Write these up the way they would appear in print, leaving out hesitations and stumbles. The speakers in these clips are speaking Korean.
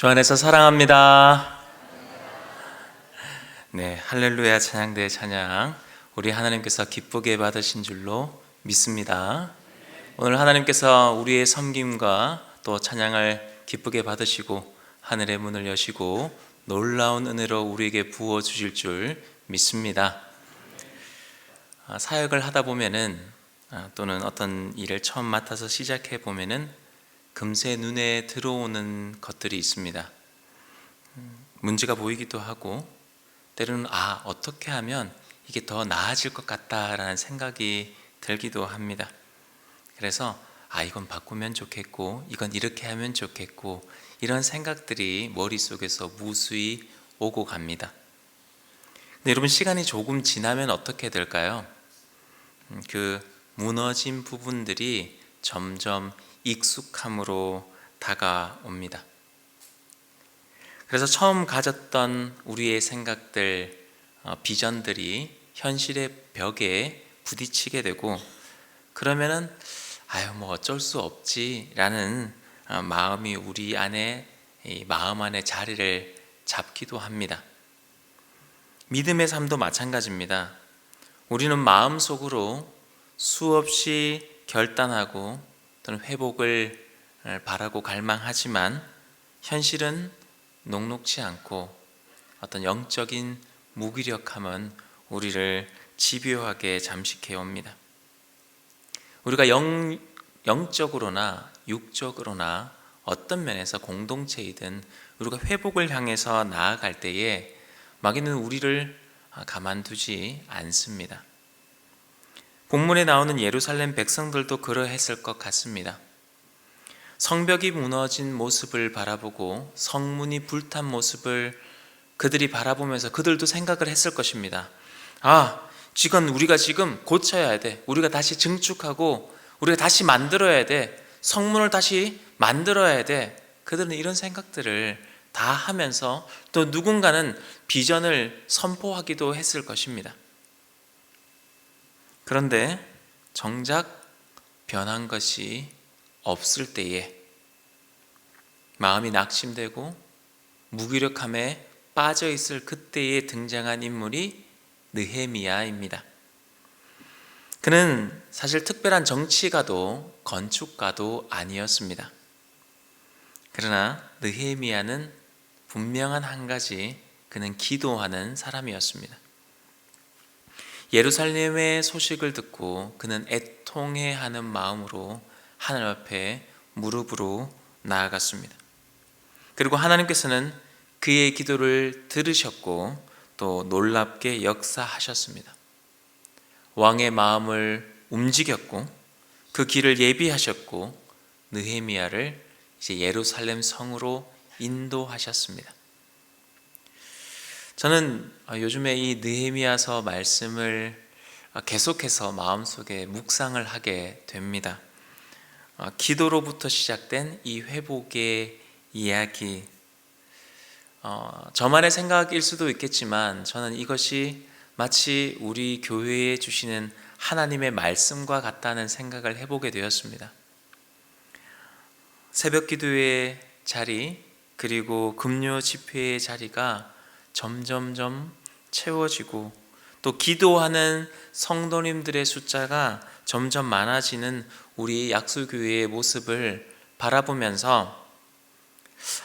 주 안에서 사랑합니다. 네, 할렐루야 찬양대 찬양 우리 하나님께서 기쁘게 받으신 줄로 믿습니다. 오늘 하나님께서 우리의 섬김과 또 찬양을 기쁘게 받으시고 하늘의 문을 여시고 놀라운 은혜로 우리에게 부어 주실 줄 믿습니다. 사역을 하다 보면은 또는 어떤 일을 처음 맡아서 시작해 보면은 금세 눈에 들어오는 것들이 있습니다. 문제가 보이기도 하고 때로는 어떻게 하면 이게 더 나아질 것 같다라는 생각이 들기도 합니다. 그래서 이건 바꾸면 좋겠고 이건 이렇게 하면 좋겠고 이런 생각들이 머릿속에서 무수히 오고 갑니다. 근데 여러분, 시간이 조금 지나면 어떻게 될까요? 그 무너진 부분들이 점점 익숙함으로 다가옵니다. 그래서 처음 가졌던 우리의 생각들, 비전들이 현실의 벽에 부딪히게 되고 그러면은 어쩔 수 없지라는 마음이 우리 안에, 마음 안에 자리를 잡기도 합니다. 믿음의 삶도 마찬가지입니다. 우리는 마음속으로 수없이 결단하고 또는 회복을 바라고 갈망하지만 현실은 녹록지 않고 어떤 영적인 무기력함은 우리를 집요하게 잠식해 옵니다. 우리가 영적으로나 육적으로나 어떤 면에서 공동체이든 우리가 회복을 향해서 나아갈 때에 마귀는 우리를 가만두지 않습니다. 본문에 나오는 예루살렘 백성들도 그러했을 것 같습니다. 성벽이 무너진 모습을 바라보고 성문이 불탄 모습을 그들이 바라보면서 그들도 생각을 했을 것입니다. 우리가 지금 고쳐야 돼. 우리가 다시 증축하고 우리가 다시 만들어야 돼. 성문을 다시 만들어야 돼. 그들은 이런 생각들을 다 하면서 또 누군가는 비전을 선포하기도 했을 것입니다. 그런데 정작 변한 것이 없을 때에 마음이 낙심되고 무기력함에 빠져 있을 그때에 등장한 인물이 느헤미야입니다. 그는 사실 특별한 정치가도 건축가도 아니었습니다. 그러나 느헤미야는 분명한 한 가지, 그는 기도하는 사람이었습니다. 예루살렘의 소식을 듣고 그는 애통해하는 마음으로 하나님 앞에 무릎으로 나아갔습니다. 그리고 하나님께서는 그의 기도를 들으셨고 또 놀랍게 역사하셨습니다. 왕의 마음을 움직였고 그 길을 예비하셨고 느헤미야를 이제 예루살렘 성으로 인도하셨습니다. 저는 요즘에 이 느헤미야서 말씀을 계속해서 마음속에 묵상을 하게 됩니다. 기도로부터 시작된 이 회복의 이야기, 저만의 생각일 수도 있겠지만 저는 이것이 마치 우리 교회에 주시는 하나님의 말씀과 같다는 생각을 해보게 되었습니다. 새벽 기도의 자리 그리고 금요 집회의 자리가 점점점 채워지고 또 기도하는 성도님들의 숫자가 점점 많아지는 우리 약수교회의 모습을 바라보면서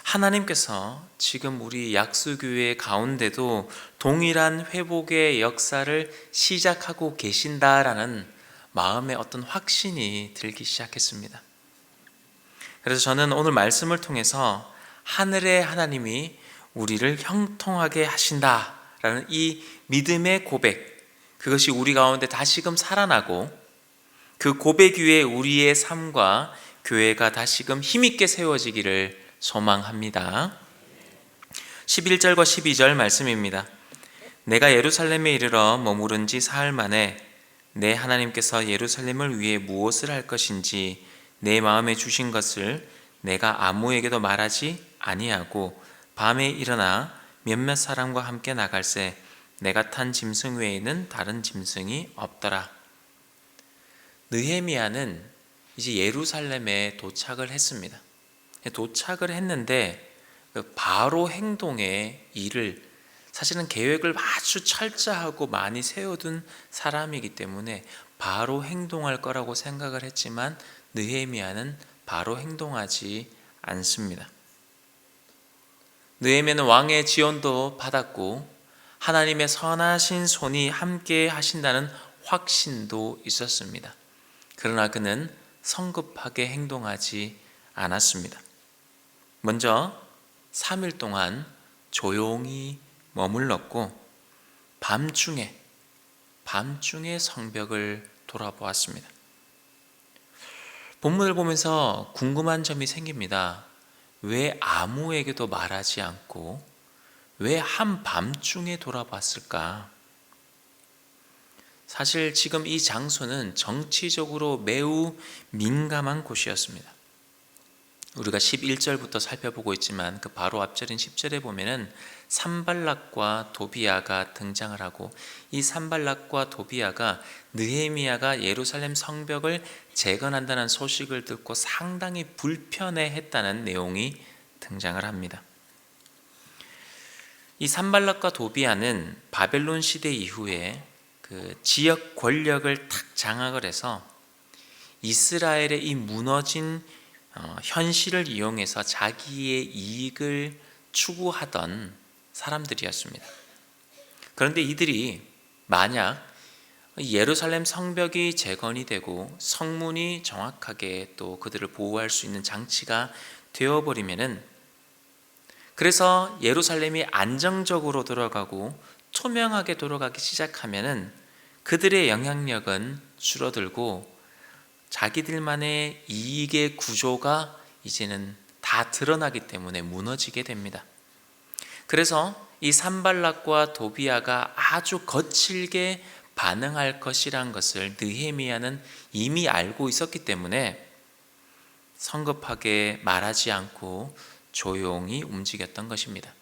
하나님께서 지금 우리 약수교회 가운데도 동일한 회복의 역사를 시작하고 계신다라는 마음의 어떤 확신이 들기 시작했습니다. 그래서 저는 오늘 말씀을 통해서 하늘의 하나님이 우리를 형통하게 하신다라는 이 믿음의 고백, 그것이 우리 가운데 다시금 살아나고 그 고백 위에 우리의 삶과 교회가 다시금 힘있게 세워지기를 소망합니다. 11절과 12절 말씀입니다. 내가 예루살렘에 이르러 머무른 지 사흘 만에 내 하나님께서 예루살렘을 위해 무엇을 할 것인지 내 마음에 주신 것을 내가 아무에게도 말하지 아니하고 밤에 일어나 몇몇 사람과 함께 나갈새 내가 탄 짐승 외에는 다른 짐승이 없더라. 느헤미야는 이제 예루살렘에 도착을 했습니다. 도착을 했는데 그 바로 행동의 일을 사실은 계획을 아주 철저하고 많이 세워둔 사람이기 때문에 바로 행동할 거라고 생각을 했지만 느헤미야는 바로 행동하지 않습니다. 느헤미야는 왕의 지원도 받았고 하나님의 선하신 손이 함께 하신다는 확신도 있었습니다. 그러나 그는 성급하게 행동하지 않았습니다. 먼저 3일 동안 조용히 머물렀고 밤중에 성벽을 돌아보았습니다. 본문을 보면서 궁금한 점이 생깁니다. 왜 아무에게도 말하지 않고 왜 한밤중에 돌아봤을까? 사실 지금 이 장소는 정치적으로 매우 민감한 곳이었습니다. 우리가 11절부터 살펴보고 있지만 그 바로 앞절인 10절에 보면은 산발락과 도비야가 등장을 하고 이 산발락과 도비야가 느헤미야가 예루살렘 성벽을 재건한다는 소식을 듣고 상당히 불편해했다는 내용이 등장을 합니다. 이 산발락과 도비야는 바벨론 시대 이후에 그 지역 권력을 탁 장악을 해서 이스라엘의 이 무너진 현실을 이용해서 자기의 이익을 추구하던 사람들이었습니다. 그런데 이들이 만약 예루살렘 성벽이 재건이 되고 성문이 정확하게 또 그들을 보호할 수 있는 장치가 되어버리면은, 그래서 예루살렘이 안정적으로 돌아가고 투명하게 돌아가기 시작하면은 그들의 영향력은 줄어들고 자기들만의 이익의 구조가 이제는 다 드러나기 때문에 무너지게 됩니다. 그래서 이 산발락과 도비야가 아주 거칠게 반응할 것이란 것을 느헤미야는 이미 알고 있었기 때문에 성급하게 말하지 않고 조용히 움직였던 것입니다.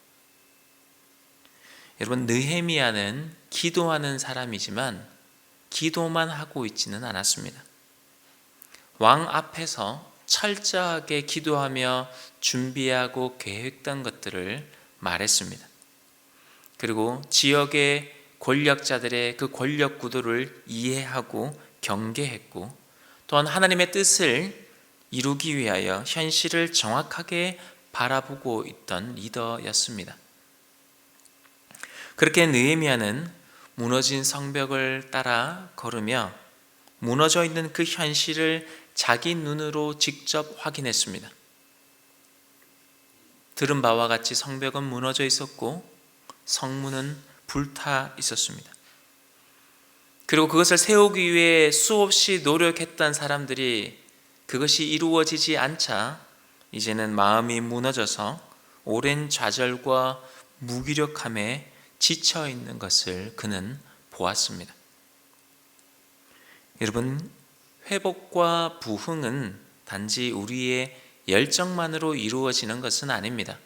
여러분, 느헤미야는 기도하는 사람이지만 기도만 하고 있지는 않았습니다. 왕 앞에서 철저하게 기도하며 준비하고 계획된 것들을 말했습니다. 그리고 지역의 권력자들의 그 권력 구도를 이해하고 경계했고, 또한 하나님의 뜻을 이루기 위하여 현실을 정확하게 바라보고 있던 리더였습니다. 그렇게 느헤미야는 무너진 성벽을 따라 걸으며 무너져 있는 그 현실을 자기 눈으로 직접 확인했습니다. 들은 바와 같이 성벽은 무너져 있었고 성문은 불타 있었습니다. 그리고 그것을 세우기 위해 수없이 노력했던 사람들이 그것이 이루어지지 않자 이제는 마음이 무너져서 오랜 좌절과 무기력함에 지쳐 있는 것을 그는 보았습니다. 여러분, 회복과 부흥은 단지 우리의 열정만으로 이루어지는 것은 아닙니다.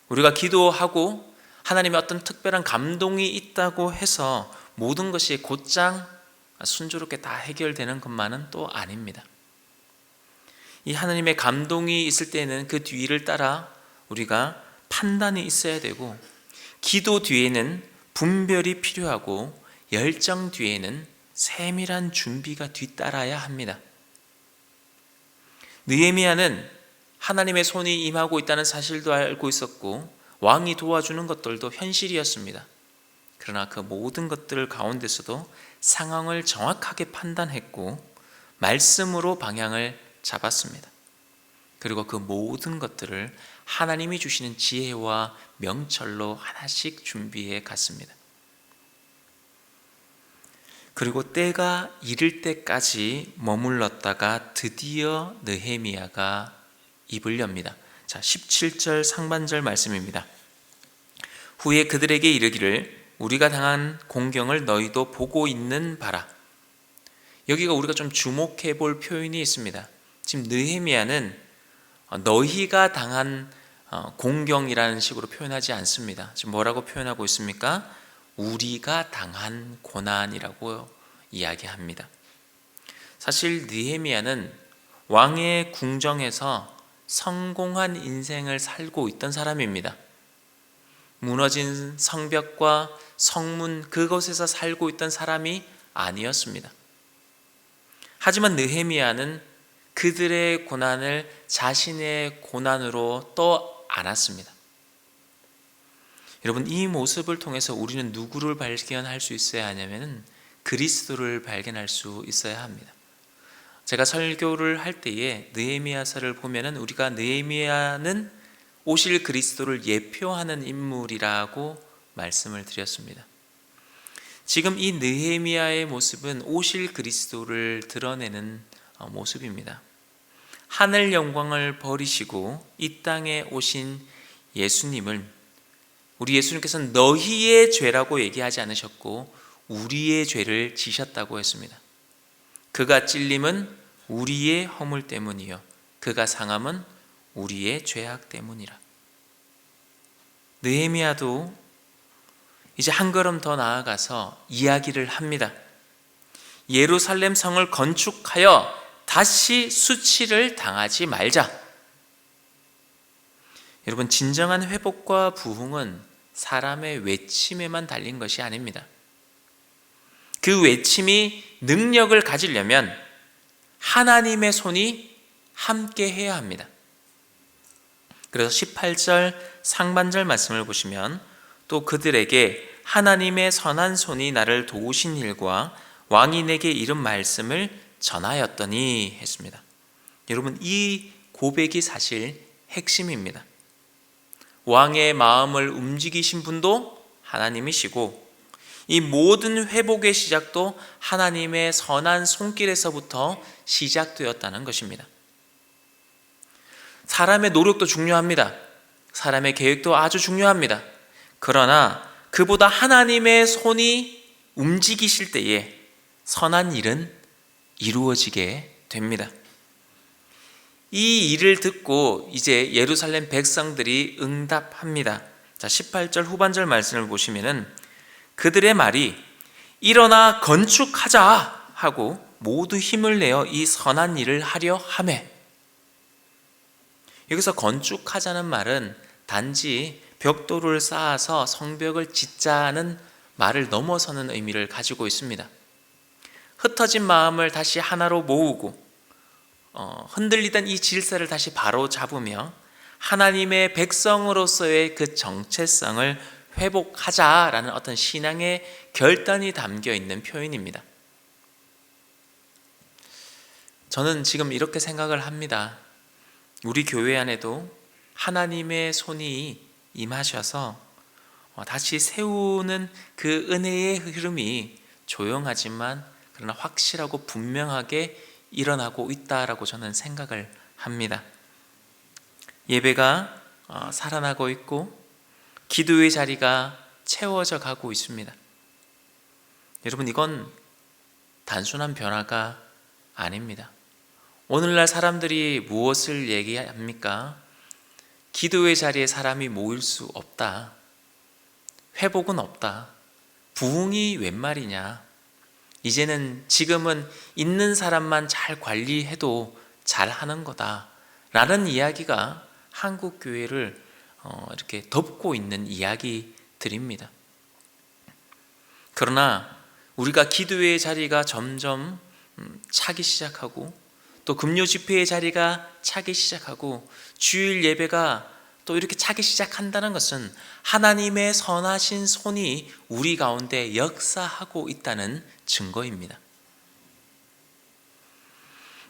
우리가 기도하고 하나님의 어떤 특별한 감동이 있다고 해서 모든 것이 곧장 순조롭게 다 해결되는 것만은 또 아닙니다. 이 하나님의 감동이 있을 때는 그 뒤를 따라 우리가 판단이 있어야 되고, 기도 뒤에는 분별이 필요하고, 열정 뒤에는 세밀한 준비가 뒤따라야 합니다. 느헤미야는 하나님의 손이 임하고 있다는 사실도 알고 있었고 왕이 도와주는 것들도 현실이었습니다. 그러나 그 모든 것들 가운데서도 상황을 정확하게 판단했고 말씀으로 방향을 잡았습니다. 그리고 그 모든 것들을 하나님이 주시는 지혜와 명철로 하나씩 준비해 갔습니다. 그리고 때가 이를 때까지 머물렀다가 드디어 느헤미야가 입을 엽니다. 자, 17절 상반절 말씀입니다. 후에 그들에게 이르기를 우리가 당한 공경을 너희도 보고 있는 바라. 여기가 우리가 좀 주목해 볼 표현이 있습니다. 지금 느헤미야는 너희가 당한 공경이라는 식으로 표현하지 않습니다. 지금 뭐라고 표현하고 있습니까? 우리가 당한 고난이라고 이야기합니다. 사실 느헤미야는 왕의 궁정에서 성공한 인생을 살고 있던 사람입니다. 무너진 성벽과 성문 그곳에서 살고 있던 사람이 아니었습니다. 하지만 느헤미야는 그들의 고난을 자신의 고난으로 또 안았습니다. 여러분, 이 모습을 통해서 우리는 누구를 발견할 수 있어야 하냐면 그리스도를 발견할 수 있어야 합니다. 제가 설교를 할 때에 느헤미야서를 보면은 우리가 느헤미야는 오실 그리스도를 예표하는 인물이라고 말씀을 드렸습니다. 지금 이 느헤미야의 모습은 오실 그리스도를 드러내는 모습입니다. 하늘 영광을 버리시고 이 땅에 오신 예수님을, 우리 예수님께서는 너희의 죄라고 얘기하지 않으셨고 우리의 죄를 지셨다고 했습니다. 그가 찔림은 우리의 허물 때문이요 그가 상함은 우리의 죄악 때문이라. 느헤미야도 이제 한 걸음 더 나아가서 이야기를 합니다. 예루살렘 성을 건축하여 다시 수치를 당하지 말자. 여러분, 진정한 회복과 부흥은 사람의 외침에만 달린 것이 아닙니다. 그 외침이 능력을 가지려면 하나님의 손이 함께 해야 합니다. 그래서 18절 상반절 말씀을 보시면 또 그들에게 하나님의 선한 손이 나를 도우신 일과 왕이 내게 이른 말씀을 전하였더니 했습니다. 여러분, 이 고백이 사실 핵심입니다. 왕의 마음을 움직이신 분도 하나님이시고 이 모든 회복의 시작도 하나님의 선한 손길에서부터 시작되었다는 것입니다. 사람의 노력도 중요합니다. 사람의 계획도 아주 중요합니다. 그러나 그보다 하나님의 손이 움직이실 때에 선한 일은 이루어지게 됩니다. 이 일을 듣고 이제 예루살렘 백성들이 응답합니다. 자, 18절 후반절 말씀을 보시면은 그들의 말이 일어나 건축하자 하고 모두 힘을 내어 이 선한 일을 하려 하매. 여기서 건축하자는 말은 단지 벽돌을 쌓아서 성벽을 짓자는 말을 넘어서는 의미를 가지고 있습니다. 흩어진 마음을 다시 하나로 모으고 흔들리던 이 질서를 다시 바로 잡으며 하나님의 백성으로서의 그 정체성을 회복하자라는 어떤 신앙의 결단이 담겨 있는 표현입니다. 저는 지금 이렇게 생각을 합니다. 우리 교회 안에도 하나님의 손이 임하셔서 다시 세우는 그 은혜의 흐름이 조용하지만 그러나 확실하고 분명하게 일어나고 있다라고 저는 생각을 합니다. 예배가 살아나고 있고 기도의 자리가 채워져 가고 있습니다. 여러분, 이건 단순한 변화가 아닙니다. 오늘날 사람들이 무엇을 얘기합니까? 기도의 자리에 사람이 모일 수 없다. 회복은 없다. 부흥이 웬 말이냐. 이제는 지금은 있는 사람만 잘 관리해도 잘하는 거다 라는 이야기가 한국 교회를 이렇게 덮고 있는 이야기들입니다. 그러나 우리가 기도의 자리가 점점 차기 시작하고 또 금요 집회의 자리가 차기 시작하고 주일 예배가 또 이렇게 차기 시작한다는 것은 하나님의 선하신 손이 우리 가운데 역사하고 있다는 증거입니다.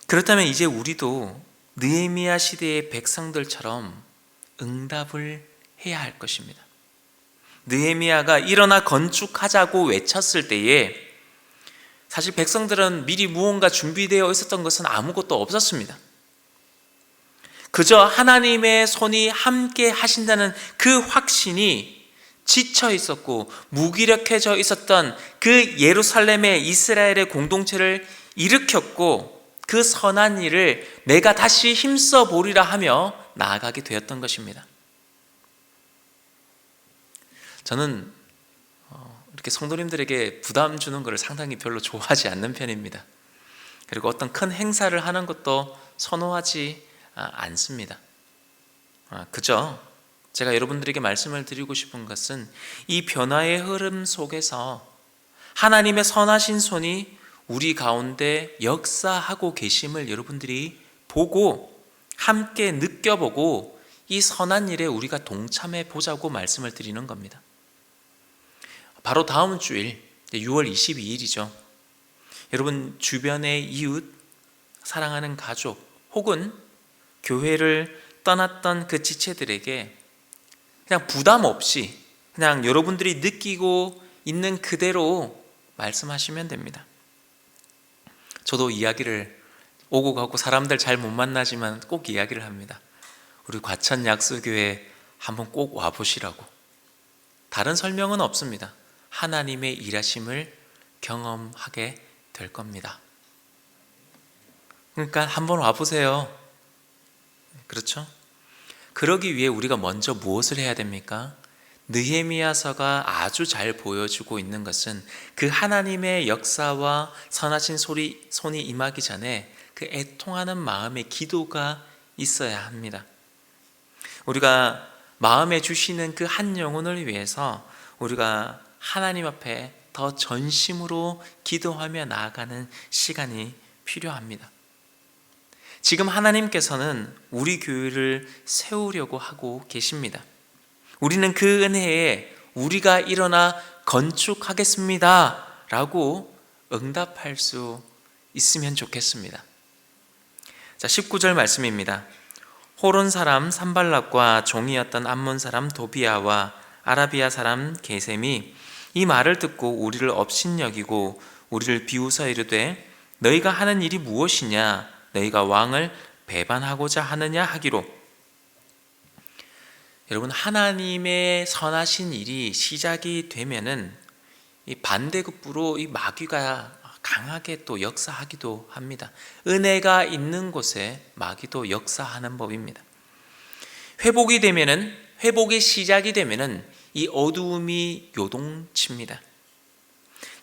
그렇다면 이제 우리도 느헤미야 시대의 백성들처럼 응답을 해야 할 것입니다. 느헤미야가 일어나 건축하자고 외쳤을 때에 사실 백성들은 미리 무언가 준비되어 있었던 것은 아무것도 없었습니다. 그저 하나님의 손이 함께 하신다는 그 확신이 지쳐 있었고 무기력해져 있었던 그 예루살렘의 이스라엘의 공동체를 일으켰고 그 선한 일을 내가 다시 힘써 보리라 하며 나아가게 되었던 것입니다. 저는 이렇게 성도님들에게 부담 주는 것을 상당히 별로 좋아하지 않는 편입니다. 그리고 어떤 큰 행사를 하는 것도 선호하지 않습니다. 그저 제가 여러분들에게 말씀을 드리고 싶은 것은 이 변화의 흐름 속에서 하나님의 선하신 손이 우리 가운데 역사하고 계심을 여러분들이 보고 함께 느껴보고 이 선한 일에 우리가 동참해 보자고 말씀을 드리는 겁니다. 바로 다음 주일 6월 22일이죠. 여러분 주변의 이웃, 사랑하는 가족 혹은 교회를 떠났던 그 지체들에게 그냥 부담 없이 그냥 여러분들이 느끼고 있는 그대로 말씀하시면 됩니다. 저도 이야기를 오고 가고 사람들 잘 못 만나지만 꼭 이야기를 합니다. 우리 과천 약수교회 한번 꼭 와보시라고. 다른 설명은 없습니다. 하나님의 일하심을 경험하게 될 겁니다. 그러니까 한번 와보세요. 그렇죠? 그러기 위해 우리가 먼저 무엇을 해야 됩니까? 느헤미야서가 아주 잘 보여주고 있는 것은 그 하나님의 역사와 선하신 손이 임하기 전에 그 애통하는 마음의 기도가 있어야 합니다. 우리가 마음에 주시는 그 한 영혼을 위해서 우리가 하나님 앞에 더 전심으로 기도하며 나아가는 시간이 필요합니다. 지금 하나님께서는 우리 교회를 세우려고 하고 계십니다. 우리는 그 은혜에 우리가 일어나 건축하겠습니다 라고 응답할 수 있으면 좋겠습니다. 자, 19절 말씀입니다. 호론 사람 산발락과 종이었던 암몬 사람 도비아와 아라비아 사람 게셈이 이 말을 듣고 우리를 업신여기고 우리를 비웃어 이르되 너희가 하는 일이 무엇이냐? 너희가 왕을 배반하고자 하느냐 하기로. 여러분, 하나님의 선하신 일이 시작이 되면은 이 반대급부로 이 마귀가 강하게 또 역사하기도 합니다. 은혜가 있는 곳에 마귀도 역사하는 법입니다. 회복의 시작이 되면은 이 어두움이 요동칩니다.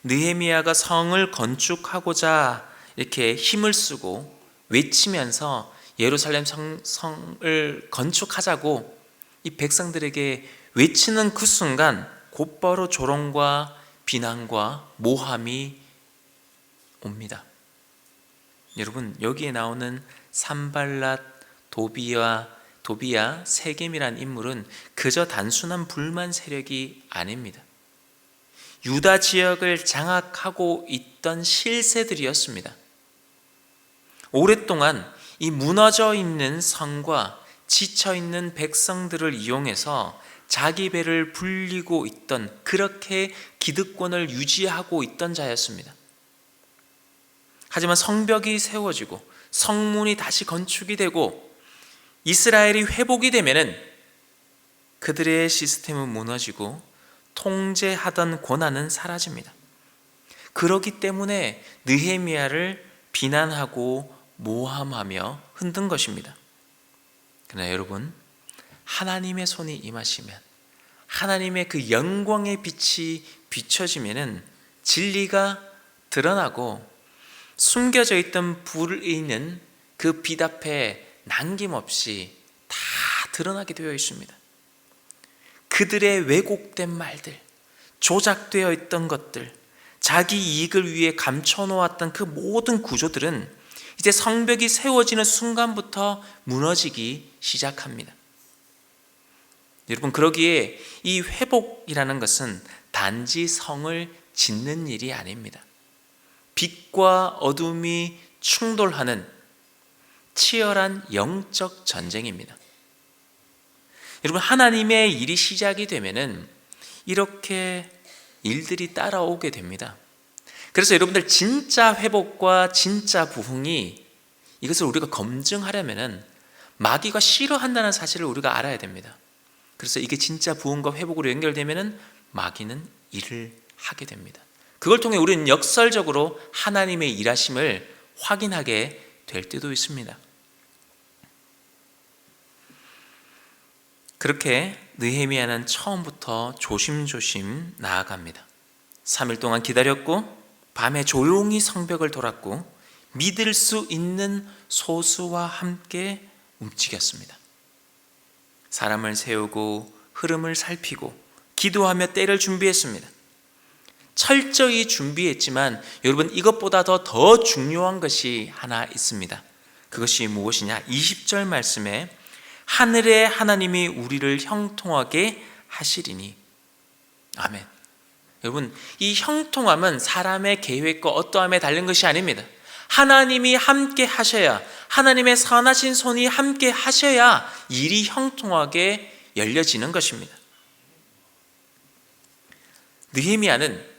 느헤미야가 성을 건축하고자 이렇게 힘을 쓰고 외치면서 예루살렘 성을 건축하자고 이 백성들에게 외치는 그 순간 곧바로 조롱과 비난과 모함이 옵니다. 여러분, 여기에 나오는 산발랏, 도비야, 세겜이란 인물은 그저 단순한 불만 세력이 아닙니다. 유다 지역을 장악하고 있던 실세들이었습니다. 오랫동안 이 무너져 있는 성과 지쳐 있는 백성들을 이용해서 자기 배를 불리고 있던, 그렇게 기득권을 유지하고 있던 자였습니다. 하지만 성벽이 세워지고 성문이 다시 건축이 되고 이스라엘이 회복이 되면은 그들의 시스템은 무너지고 통제하던 권한은 사라집니다. 그렇기 때문에 느헤미야를 비난하고 모함하며 흔든 것입니다. 그러나 여러분, 하나님의 손이 임하시면, 하나님의 그 영광의 빛이 비춰지면은 진리가 드러나고 숨겨져 있던 불의는 그 빛 앞에 남김없이 다 드러나게 되어 있습니다. 그들의 왜곡된 말들, 조작되어 있던 것들, 자기 이익을 위해 감춰놓았던 그 모든 구조들은 이제 성벽이 세워지는 순간부터 무너지기 시작합니다. 여러분, 그러기에 이 회복이라는 것은 단지 성을 짓는 일이 아닙니다. 빛과 어둠이 충돌하는 치열한 영적 전쟁입니다. 여러분, 하나님의 일이 시작이 되면은 이렇게 일들이 따라오게 됩니다. 그래서 여러분들, 진짜 회복과 진짜 부흥이, 이것을 우리가 검증하려면은 마귀가 싫어한다는 사실을 우리가 알아야 됩니다. 그래서 이게 진짜 부흥과 회복으로 연결되면은 마귀는 일을 하게 됩니다. 그걸 통해 우리는 역설적으로 하나님의 일하심을 확인하게 될 때도 있습니다. 그렇게 느헤미야는 처음부터 조심조심 나아갑니다. 3일 동안 기다렸고 밤에 조용히 성벽을 돌았고 믿을 수 있는 소수와 함께 움직였습니다. 사람을 세우고 흐름을 살피고 기도하며 때를 준비했습니다. 철저히 준비했지만 여러분, 이것보다 더 중요한 것이 하나 있습니다. 그것이 무엇이냐? 20절 말씀에 하늘의 하나님이 우리를 형통하게 하시리니. 아멘. 여러분, 이 형통함은 사람의 계획과 어떠함에 달린 것이 아닙니다. 하나님이 함께 하셔야, 하나님의 선하신 손이 함께 하셔야 일이 형통하게 열려지는 것입니다. 느헤미야는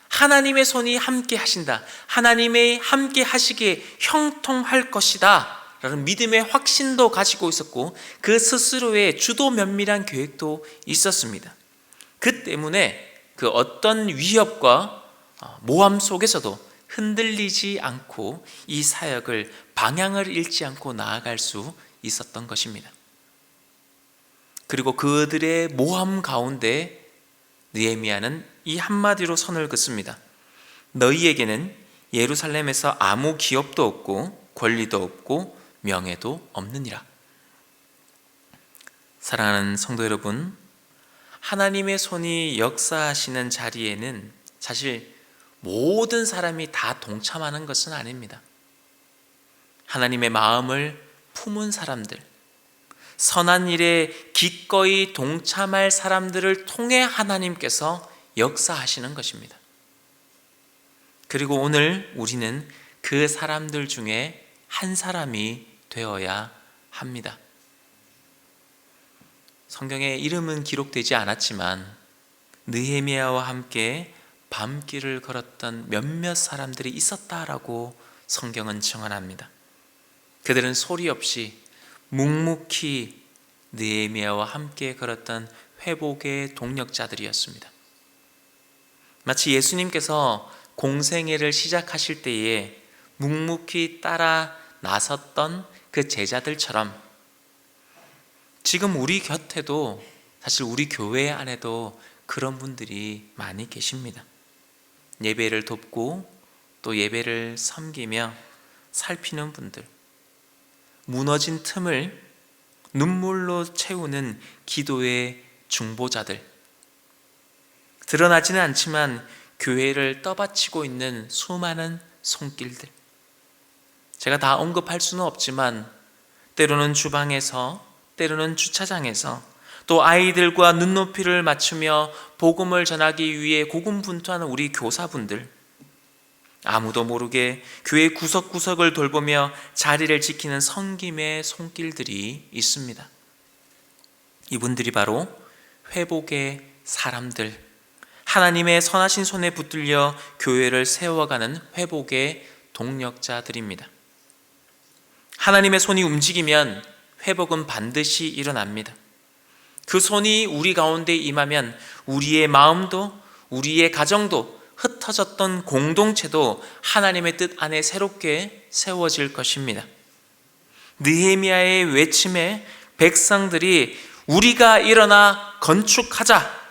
하나님의 손이 함께 하신다, 하나님의 함께 하시기에 형통할 것이다 라는 믿음의 확신도 가지고 있었고, 그 스스로의 주도 면밀한 계획도 있었습니다. 그 때문에 그 어떤 위협과 모함 속에서도 흔들리지 않고 이 사역을 방향을 잃지 않고 나아갈 수 있었던 것입니다. 그리고 그들의 모함 가운데 느헤미야는 이 한마디로 선을 긋습니다. 너희에게는 예루살렘에서 아무 기업도 없고 권리도 없고 명예도 없느니라. 사랑하는 성도 여러분, 하나님의 손이 역사하시는 자리에는 사실 모든 사람이 다 동참하는 것은 아닙니다. 하나님의 마음을 품은 사람들, 선한 일에 기꺼이 동참할 사람들을 통해 하나님께서 역사하시는 것입니다. 그리고 오늘 우리는 그 사람들 중에 한 사람이 되어야 합니다. 성경에 이름은 기록되지 않았지만 느헤미야와 함께 밤길을 걸었던 몇몇 사람들이 있었다라고 성경은 증언합니다. 그들은 소리 없이 묵묵히 느헤미야와 함께 걸었던 회복의 동력자들이었습니다. 마치 예수님께서 공생애를 시작하실 때에 묵묵히 따라 나섰던 그 제자들처럼 지금 우리 곁에도, 사실 우리 교회 안에도 그런 분들이 많이 계십니다. 예배를 돕고 또 예배를 섬기며 살피는 분들, 무너진 틈을 눈물로 채우는 기도의 중보자들, 드러나지는 않지만 교회를 떠받치고 있는 수많은 손길들. 제가 다 언급할 수는 없지만 때로는 주방에서, 때로는 주차장에서, 또 아이들과 눈높이를 맞추며 복음을 전하기 위해 고군분투하는 우리 교사분들, 아무도 모르게 교회 구석구석을 돌보며 자리를 지키는 섬김의 손길들이 있습니다. 이분들이 바로 회복의 사람들, 하나님의 선하신 손에 붙들려 교회를 세워가는 회복의 동력자들입니다. 하나님의 손이 움직이면 회복은 반드시 일어납니다. 그 손이 우리 가운데 임하면 우리의 마음도, 우리의 가정도, 흩어졌던 공동체도 하나님의 뜻 안에 새롭게 세워질 것입니다. 느헤미야의 외침에 백성들이 우리가 일어나 건축하자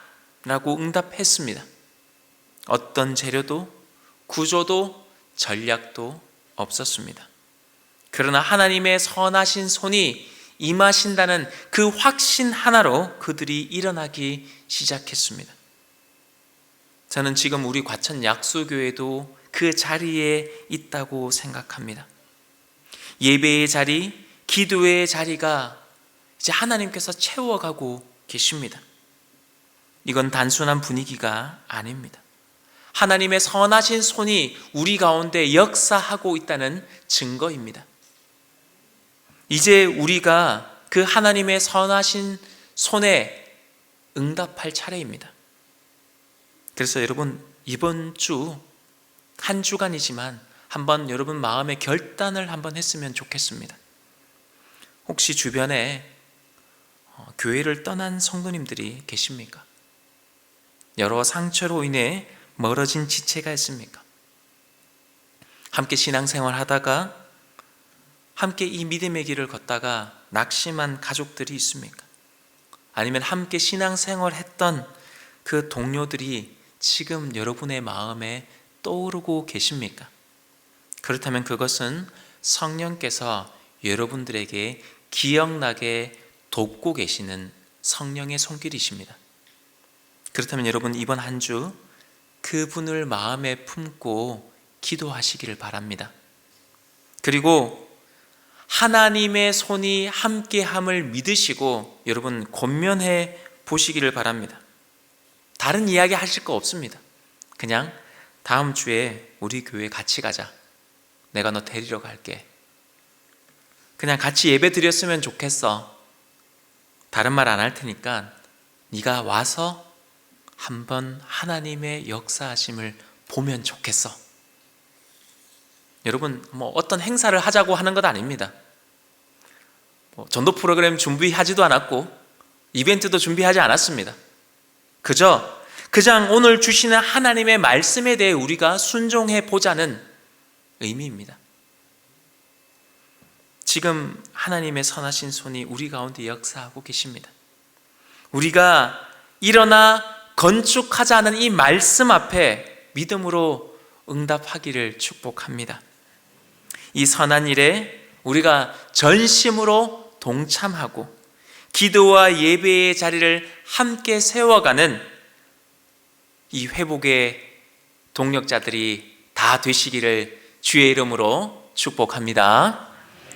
라고 응답했습니다. 어떤 재료도 구조도 전략도 없었습니다. 그러나 하나님의 선하신 손이 임하신다는 그 확신 하나로 그들이 일어나기 시작했습니다. 저는 지금 우리 과천 약수교회도 그 자리에 있다고 생각합니다. 예배의 자리, 기도의 자리가 이제 하나님께서 채워가고 계십니다. 이건 단순한 분위기가 아닙니다. 하나님의 선하신 손이 우리 가운데 역사하고 있다는 증거입니다. 이제 우리가 그 하나님의 선하신 손에 응답할 차례입니다. 그래서 여러분, 이번 주 한 주간이지만 한번 여러분 마음의 결단을 한번 했으면 좋겠습니다. 혹시 주변에 교회를 떠난 성도님들이 계십니까? 여러 상처로 인해 멀어진 지체가 있습니까? 함께 신앙생활 하다가, 함께 이 믿음의 길을 걷다가 낙심한 가족들이 있습니까? 아니면 함께 신앙생활 했던 그 동료들이 지금 여러분의 마음에 떠오르고 계십니까? 그렇다면 그것은 성령께서 여러분들에게 기억나게 돕고 계시는 성령의 손길이십니다. 그렇다면 여러분, 이번 한 주 그분을 마음에 품고 기도하시기를 바랍니다. 그리고 하나님의 손이 함께함을 믿으시고 여러분 권면해 보시기를 바랍니다. 다른 이야기 하실 거 없습니다. 그냥 다음 주에 우리 교회 같이 가자. 내가 너 데리러 갈게. 그냥 같이 예배 드렸으면 좋겠어. 다른 말 안 할 테니까 네가 와서 한번 하나님의 역사하심을 보면 좋겠어. 여러분, 어떤 행사를 하자고 하는 것 아닙니다. 전도 프로그램 준비하지도 않았고 이벤트도 준비하지 않았습니다. 그냥 오늘 주시는 하나님의 말씀에 대해 우리가 순종해 보자는 의미입니다. 지금 하나님의 선하신 손이 우리 가운데 역사하고 계십니다. 우리가 일어나 건축하자는 이 말씀 앞에 믿음으로 응답하기를 축복합니다. 이 선한 일에 우리가 전심으로 동참하고 기도와 예배의 자리를 함께 세워가는 이 회복의 동력자들이 다 되시기를 주의 이름으로 축복합니다.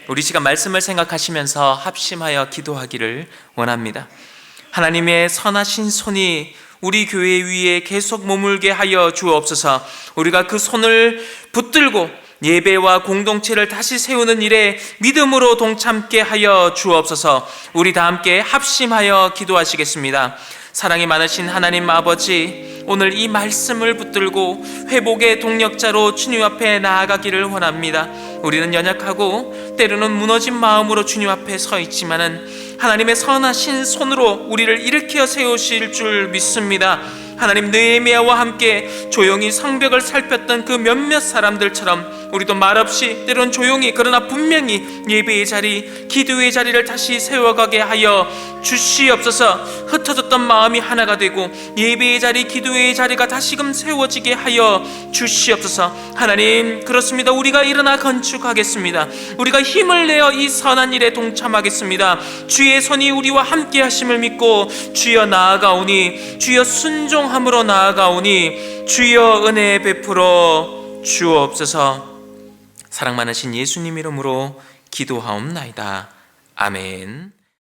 우리 시간 말씀을 생각하시면서 합심하여 기도하기를 원합니다. 하나님의 선하신 손이 우리 교회 위에 계속 머물게 하여 주옵소서. 우리가 그 손을 붙들고 예배와 공동체를 다시 세우는 일에 믿음으로 동참케 하여 주옵소서. 우리 다 함께 합심하여 기도하시겠습니다. 사랑이 많으신 하나님 아버지, 오늘 이 말씀을 붙들고 회복의 동력자로 주님 앞에 나아가기를 원합니다. 우리는 연약하고 때로는 무너진 마음으로 주님 앞에 서 있지만은 하나님의 선하신 손으로 우리를 일으켜 세우실 줄 믿습니다. 하나님, 느헤미야와 함께 조용히 성벽을 살폈던 그 몇몇 사람들처럼 우리도 말없이 때론 조용히 그러나 분명히 예배의 자리, 기도의 자리를 다시 세워가게 하여 주시옵소서. 흩어졌던 마음이 하나가 되고 예배의 자리, 기도의 자리가 다시금 세워지게 하여 주시옵소서. 하나님, 그렇습니다. 우리가 일어나 건축하겠습니다. 우리가 힘을 내어 이 선한 일에 동참하겠습니다. 주의 손이 우리와 함께 하심을 믿고 주여 나아가오니, 주여 순종함으로 나아가오니 주여 은혜 베풀어 주옵소서. 사랑 많으신 예수님 이름으로 기도하옵나이다. 아멘.